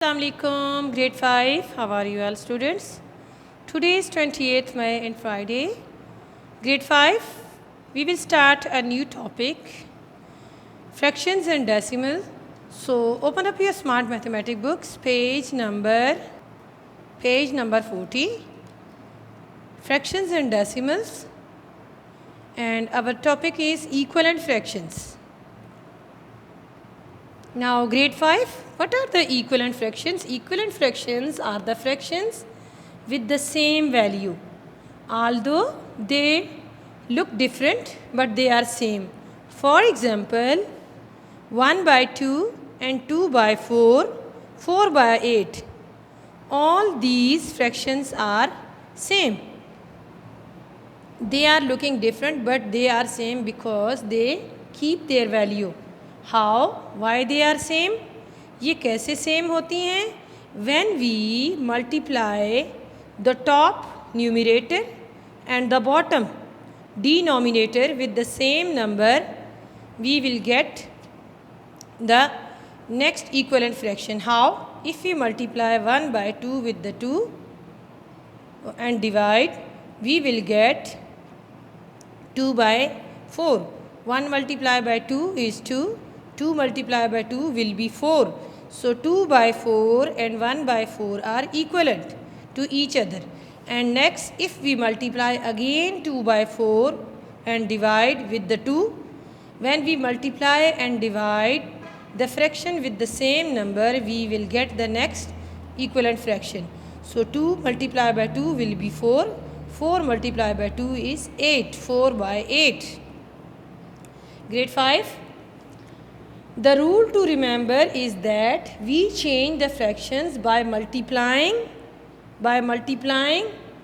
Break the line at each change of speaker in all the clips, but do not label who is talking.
Assalamualaikum, grade 5. How are you all students? Today is 28th May and Friday. Grade 5, we will start a new topic, fractions and decimal. So open up your smart mathematics books, page number 40, fractions and decimals, and our topic is equivalent fractions. Now grade 5, what are the equivalent fractions? Equivalent fractions are the fractions with the same value, although they look different but they are same. For example, 1 by 2 and 2 by 4, 4 by 8. All these fractions are same. They are looking different but they are same because they keep their value. How? Why they are same? ये कैसे same होती हैं? When we multiply the top numerator and the bottom denominator with the same number, we will get the next equivalent fraction. How? If we multiply 1 by 2 with the 2 and divide, we will get 2 by 4. 1 multiplied by 2 is 2. 2 multiplied by 2 will be 4. So 2 by 4 and 1 by 4 are equivalent to each other. And next, if we multiply again 2 by 4 and divide with the 2, when we multiply and divide the fraction with the same number, we will get the next equivalent fraction. So 2 multiplied by 2 will be 4. 4 multiplied by 2 is 8. 4 by 8. Grade 5. The rule to remember is that we change the fractions by multiplying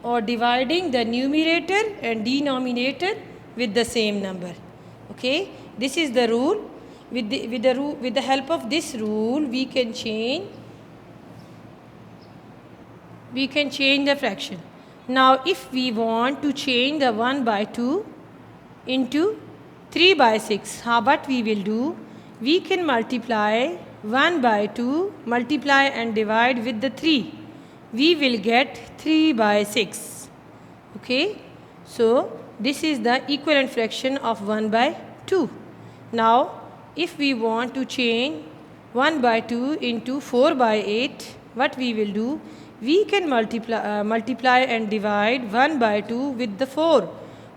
or dividing the numerator and denominator with the same number. Okay, this is the rule. With the help of this rule, we can change the fraction. Now, if we want to change the 1 by 2 into 3 by 6, what we will do? We can multiply 1 by 2, multiply and divide with the 3. We will get 3 by 6. Okay. So, this is the equivalent fraction of 1 by 2. Now, if we want to change 1 by 2 into 4 by 8, what we will do? We can multiply and divide 1 by 2 with the 4.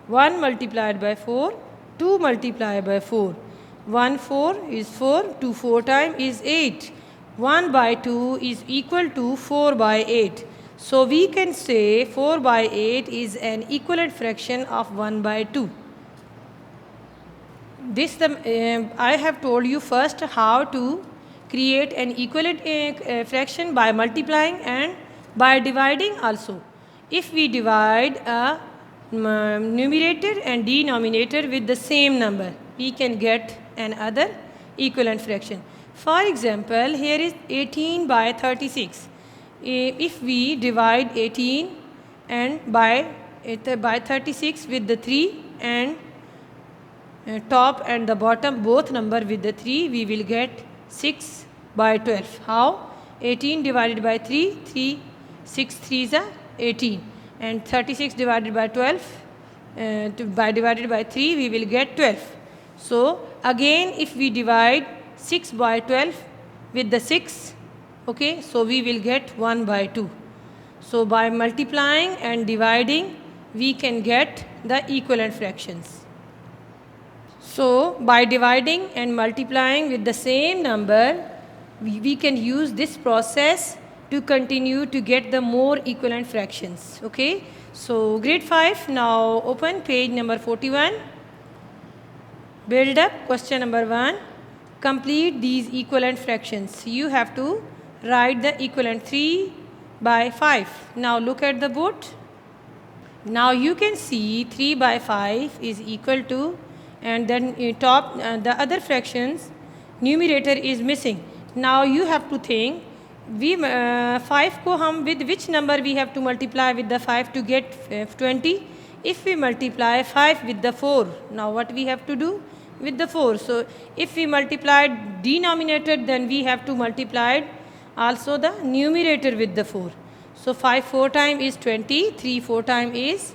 1 multiplied by 4, 2 multiplied by 4. 1 4 is 4, 2 4 times is 8. 1 by 2 is equal to 4 by 8. So we can say 4 by 8 is an equivalent fraction of 1 by 2. I have told you first how to create an equivalent fraction by multiplying and by dividing also. If we divide a numerator and denominator with the same number, we can get another equivalent fraction. For example, here is 18 by 36. If we divide 18 and by 36 with the 3 and top and the bottom both number with the 3, we will get 6 by 12. How? 18 divided by 3, 6 3s are 18, and 36 divided by 12, divided by 3, we will get 12. So again, if we divide 6 by 12 with the 6, okay, so we will get 1 by 2. So by multiplying and dividing, we can get the equivalent fractions. So by dividing and multiplying with the same number, we can use this process to continue to get the more equivalent fractions. Okay, so grade 5, now open page number 41. Build up question number 1. Complete these equivalent fractions. You have to write the equivalent 3 by 5. Now look at the board. Now you can see 3 by 5 is equal to, and then top the other fractions numerator is missing. Now you have to think, we 5 को हम with which number we have to multiply with the 5 to get 20? If we multiply 5 with the 4, now what we have to do? With the 4. So if we multiply denominator, then we have to multiply also the numerator with the 4. So 5 4 time is 20, 3 4 time is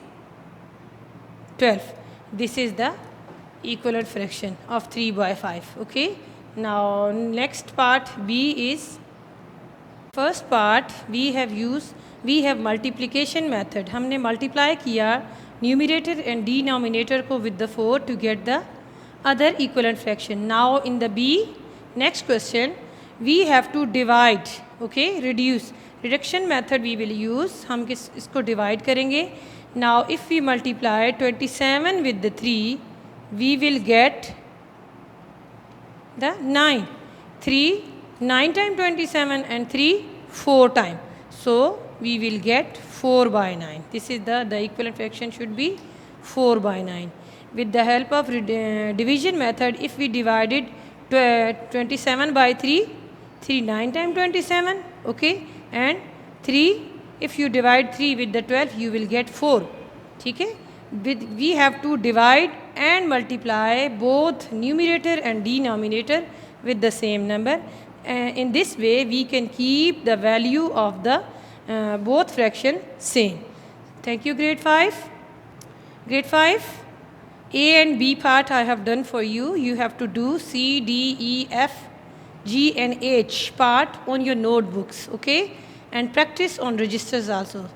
12. This is the equivalent fraction of 3 by 5. Okay. Now next part B is, first part we have multiplication method. हमने multiply किया numerator and denominator को with the 4 to get the other equivalent fraction. Now in the B, next question, we have to divide. Okay, reduction method we will use. हम इसको divide करेंगे. Now if we multiply 27 with the 3, we will get the 9. 3 9 times 27 and 3 4 times. So we will get 4 by 9. This is the equivalent fraction should be 4 by 9. With the help of division method, if we divided 27 by 3, 3 9 times 27, okay, and 3, if you divide 3 with the 12, you will get 4. Okay? We have to divide and multiply both numerator and denominator with the same number. In this way, we can keep the value of the both fraction same. Thank you, grade 5. Grade 5. A and B part I have done for you. You have to do C, D, E, F, G and H part on your notebooks, okay? And practice on registers also.